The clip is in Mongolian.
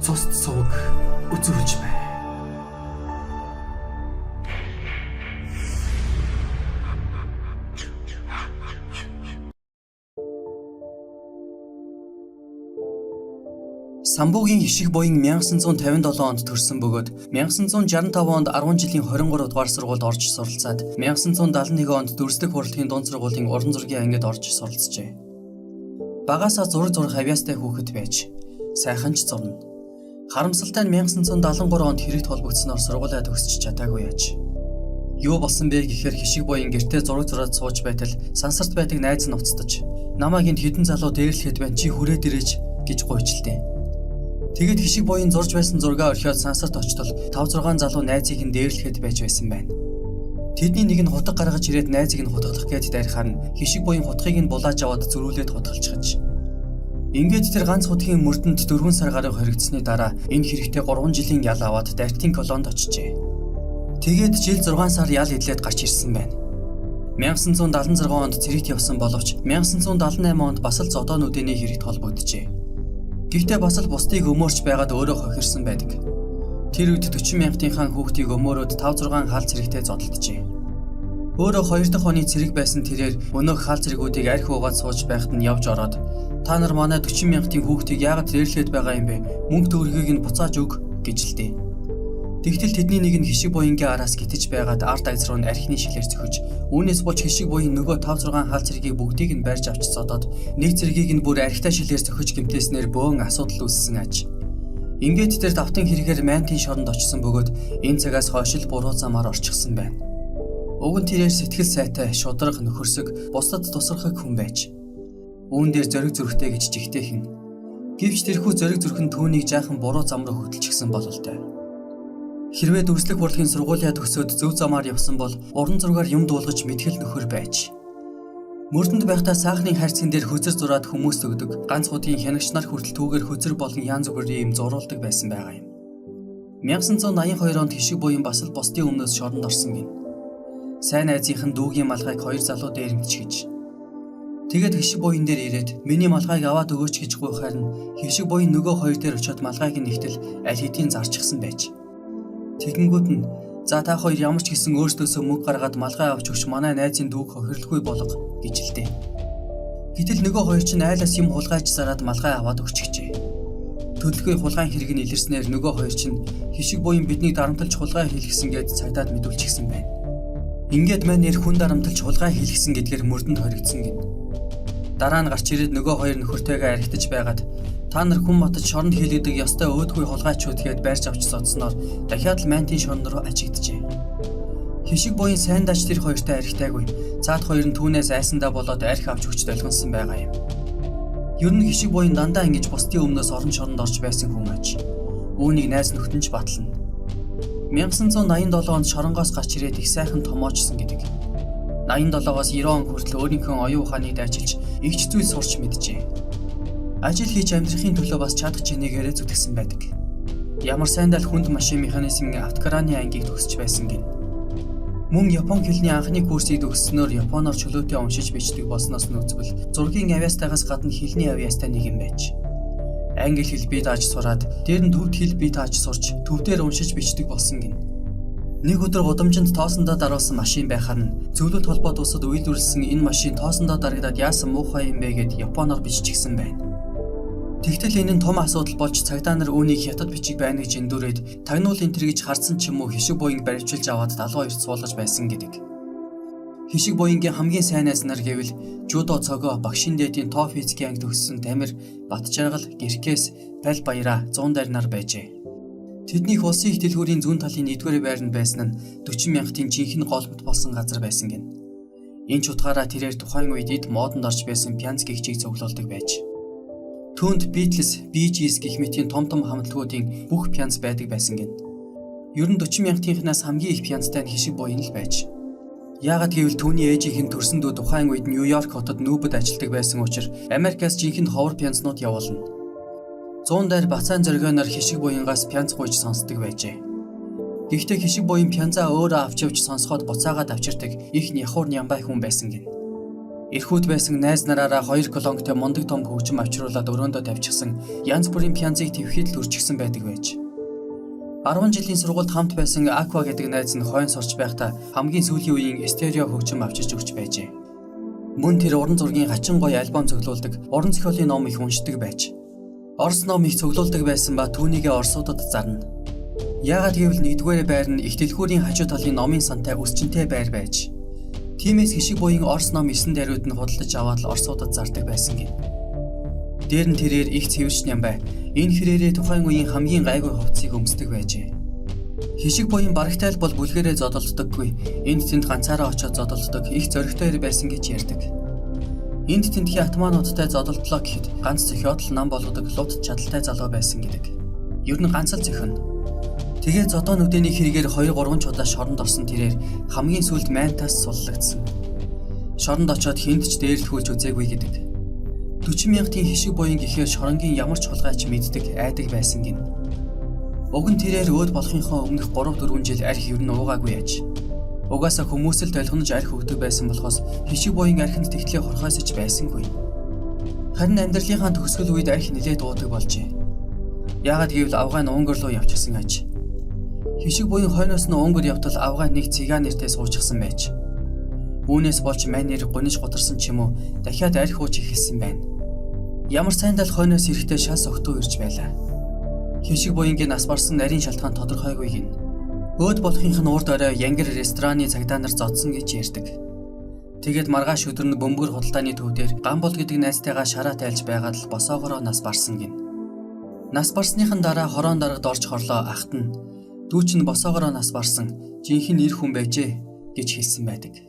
цусд сувг үзүүлж бай. Самбуугийн ишиг буян 1957 онд төрсэн бөгөөд 1965 онд 10 жилийн 23 дугаар сургуульд орж суралцаад 1971 онд дүрслэх хурлын дунд сургуулийн уран зургийн ангид орж суралцжээ. Багаасаа зураг зурах авьяастай хүүхэд байж сайхан ч зурна. Харамсалтай нь 1973 онд хэрэгт холбогдсноор сургуулаа төгсч чадаагүй яаж. Юу болсон бэ гэхээр хишиг буян гэртээ зураг зураад сууж байтал сансарт байдаг найз нь уцтаж намайг энд хідэн залуу дээрлэхэд байна чи хүрээд ирээч гэж гуйжлээ. Тэгэд хишиг буян зурж байсан зургаа орхиод сансарт очтол 5-6 залуу найзыг нь дээрлэхэд байж байсан байна. Тэдний нэг нь хутга гаргаж ирээд найзыг нь хутгалах гээд дайрахаар нь хишиг буян хутгийг нь булааж аваад зөрүүлээд хутгалчихж. Ингээд тэр ганц хутгийн мөрдөнд 4 сар гаруй хоригдсны дараа энэ хэрэгтэй 3 жилийн ял аваад дайртын колонд очижээ. Тэгээд жил 6 сар ял идлээд гарч ирсэн байна. 1976 онд цэрэгт явсан боловч 1978 онд бас л зодоо нүдэний хэрэгт холбогджээ. Гэхдээ бас л бусдыг өмөрч байгаад өөрөө хохирсан байдаг. Тэр үед 40 мянгатынхаа хүүхдийг өмөрөөд 5-6 хаал цэрэгтэй зодтолджээ. Өөрөө 2 дахь оны цэрэг байсан тэрээр өнөөх хаал цэрэгүүдийг арх уугаад сууж байхад нь явж ороод та нар манай 40 мянгатын хүүхдийг яагаад дээрлээд байгаа юм бэ? Мөнгө төгрөгийг нь буцааж өг гэж хэлдэг. Тэгтэл тэдний нэг нь хишиг буянгийн араас гитэж байгаад ард агз руу архины шилээр зөхөж, үүнээс болж хишиг буян нөгөө 5-6 хаал цэрэгийг бүгдийг нь барьж авч цодоод нэг цэрэгийг нь бүр архитай шилээр зөхөж гэмтээснээр бөөн асуудал үүссэн аж. Ингээд тэр давтан хэрэгээр Майнтын шоронд очсон бөгөөд энэ цагаас хойш л буруу замаар орчихсон байна. Уг нь тэрээр сэтгэл сайтай, шударга, нөхөрсөг, бусдад тусархаг хүн байж. Үүн дээр зориг зүрхтэй гэж жигтэйхэн. Гэвч тэрхүү зориг зүрх нь түүнийг жаахан буруу зам руу хөдөлчихсөн бололтой. Хэрвээ дүрслэх хурлын сургуулиа төгсөөд зөв замаар явсан бол уран зургаар юм дуулгаж мэдгэл нөхөр байж. Мөрдөнд байхдаа саахны хайрцагн дээр хөзөр зураад хүмүүст өгдөг, ганц хуудын хянагч нар хүртэл түүгээр хөзөр болон янз бүрийн юм зурулдаг байсан байгаа юм. 1982 онд хишиг буян бас л бусдын өмнөөс шоронд орсон гин. Сайн найзынхан дүүгийн малгайг 2 залуу дээрэмдчихэж. Тэгээд хишиг буян дээр ирээд миний малгайг аваад өгөөч гэж гуйхаар нь хишиг буян нөгөө хоёр дээр очиод малгайг нь нэгтэл аль хэдийн зарчихсан байж. Тэгэнгүүт нь за та хоёр ямар ч гэсэн өөрсдөөсөө мөнгө гаргаад малгай авч өгч манай найзын дүүг хохирлохгүй болго гэж хэлдэг. Гэтэл нөгөө хоёр ч айлаас юм хулгайч зараад малгай аваад өгчихжээ. Төлөвлөгөө хулгайн хэрэг нь илэрснээр нөгөө хоёр ч хишиг буян биднийг дарамтлж хулгай хийлгэсэн гэж цагдаад мэдүүлчихсэн байна. Ингээд мань нэр хүн дарамтлж хулгай хийлгэсэн гэдгээр мөрдөнд хоригдсон гин. Дараа нь гарч ирээд нөгөө хоёр нөхөртэйгээ архитаж байгаад та нар хүн матж шоронд хийлгэдэг ёстой өөдгүй хулгайчуд гээд байрч авч содсноор дахиад л Майнтын шоронд руу ажигджээ. Хишиг буян сайн дач тэр хоёртой архитаагүй. Цаад хоёр нь түүнээс айсандаа болоод архи авч өгч долгонсон байгаа юм. Ер нь хишиг буян дандаа ингэж бусдын өмнөөс орон шоронд орж байсан хүн аж. Үүнийг найз нөхдөнд ч батлна. 1987 онд шоронгоос гарч ирээд их сайхан томоочсон гэдэг. 87-оос 90 он хүртэл өөрийнхөө оюун ухааныг дайчилж игч зүйл сурч мэджээ. Ажил хийж амьдрахын төлөө бас чадах чинээгээр зүтгэсэн байдаг. Ямар сайндаа л хүнд машин механизмын автокраны ангийг төгсөж байсан гин. Мөн Япон хэлний анхны курсыг төгсснөөр японоор чөлөөтэй уншиж бичдэг болсноос нөөцгөл зургийн авьяастайгаас гадна хэлний авьяастай нэг юм байж. Англи хэл бие дааж сураад дээр нь төвд хэл бие тааж сурч төвдөр уншиж бичдэг болсон гин. Нэг өдөр гудамжинд тоосондоо даруулсан машин байхаар нь зөвлөлт холбоод усад үйлдвэрлэсэн энэ машин тоосондоо дарагдаад яасан муухай юм бэ гэд японоор биччихсэн байна. Тэгтэл энэ нь том асуудал болж цагдаа нар үүнийг хятад бичиг байна гэж эндүрээд тагнуул энэ төр гэж харсан ч юм уу хишиг буян баривчилж аваад 72-т суулгаж байсан гэдэг. Хишиг буянгийн хамгийн сайн найз нар гэвэл жудо цогоо багшин дээдийн тоо физикийн анги төгссөн Тамир, Батжаргал, Гэркээс, Бал Баяра 100 дайр нар байжээ. Тэднийх улсын их дэлгүүрийн зүүн талын 1-р байранд байсан нь 40 мянгатын жинхэнэ голбот болсон газар байсан гин. Энэ ч утгаараа тэрээр тухайн үед эд модонд орж байсан пянц гихчийг цуглуулдаг байж. Түүнд Beatles, Bee Gees гэх мэтийн том хамтлагуудын бүх пянц байдаг байсан гин. Ер нь 40 мянгатынхнаас хамгийн их пянцтай нь хишиг буян л байж. Яагаад гэвэл түүний ээжийнх нь төрсөн дүү тухайн үед Нью-Йорк хотод нүүбэд ажилладаг байсан учраас Америкаас жинхэнэ ховор пянцнууд явуулна. 100 дайр бацаан зоргионоор хишиг буянгаас пянц гуйж сонсдог байжээ. Гэхдээ хишиг буян пянцаа өөрөө авч явж сонсоход буцаагаад авчирдаг их нягхуур нямбай хүн байсан гин. Эрхүүд байсан найз нараараа 2 колонктой мундаг том хөгжим авчруулад өрөөндөө тавьчихсан янз бүрийн пянзыг твхэд л үржигсэн байдаг байж. 10 жилийн сургуульд хамт байсан Аква гэдэг найз нь хойно сурч байхдаа хамгийн сүүлийн үеийн стерео хөгжим авчирч өгч байжээ. Мөн тэр уран зургийн хачин гоё альбом цуглуулдаг, уран зохиолын ном их уншдаг байж. Орос ном их цуглуулдаг байсан ба түүнийгээ орсуудад зарна. Яагаад гэвэл нэгдүгээр байр нь их дэлгүүрийн хажуу талын номын сантай өсчөнтэй байр байж. Тиймээс хишиг буян Орос ном 9 даруйд нь худалдаж аваад л орсуудад зардаг байсан гин. Дээр нь тэрээр их цэвэрч ням бай. Энэ хэрээрээ тухайн үеийн хамгийн гайгүй хувцсыг өмсдөг байжээ. Хишиг буян барагтай л бол бүлгэрээ зодолддоггүй. Энд тэнд ганцаараа очиод зодолддог их зөрөгтэй байсан гэж ярьдаг. Энд тентхийн атмануудтай зодолдлоо гэхэд ганц зохиод л нам болгодог лут чадaltaй залуу байсан гэдэг. Ер нь ганц л зохион. Тэгээ зодоо нүдэний хэрэгээр 2-3 удаа шоронд орсон тэрээр хамгийн сүүлд майнтаас суллагдсан. Шоронд очиод хинт ч дээрлэхүүлж үзээгүй гэдэг. 40,000-ийн хишиг буян гэхээр шоронгийн ямар ч хулгайч мэддэг айдаг байсан гин. Уг нь тэрээр өөд болохынхоо өмнөх 3-4 жил арх ер нь уугаагүй яж. Угаасаа хүмүүс л толгонож арх өгдөг байсан болохоос хишиг буян архинд тэгтлээ хорхоосч байсангүй. Харин амьдралынхаа төгсгөл үед арх нилээд уудаг болжээ. Яагаад гэвэл авгаа нь Унгар руу явчихсан аж. Хишиг буян хойноос нь Унгар явтал авгаа нэг циган нэртэй суучихсан байж. Үүнээс болж мань нэр гуниж гутарсан ч юм уу дахиад арх ууж эхэлсэн байна. Ямар сайндал хойноос ирэхдээ шалс өгтөө ирж байлаа. Хишиг буянгийн нас барсан нарийн шалтгаан тодорхойгүй гин. Өөд болохынх нь урд орой Янгир рестораны цагдаа нар зодсон гэж ярьдаг. Тэгээд маргааш өдөр нь бөмбөр худалдааны төв дээр Гамбол гэдэг найзтайгаа шараа тайлж байгаад л босоогороо нас барсан гин. Нас барсныхан дараа хороон дарагд орж хорлоо ахт нь дүүч нь босоогороо нас барсан жинхэнэ эр хүн байжээ гэж хэлсэн байдаг.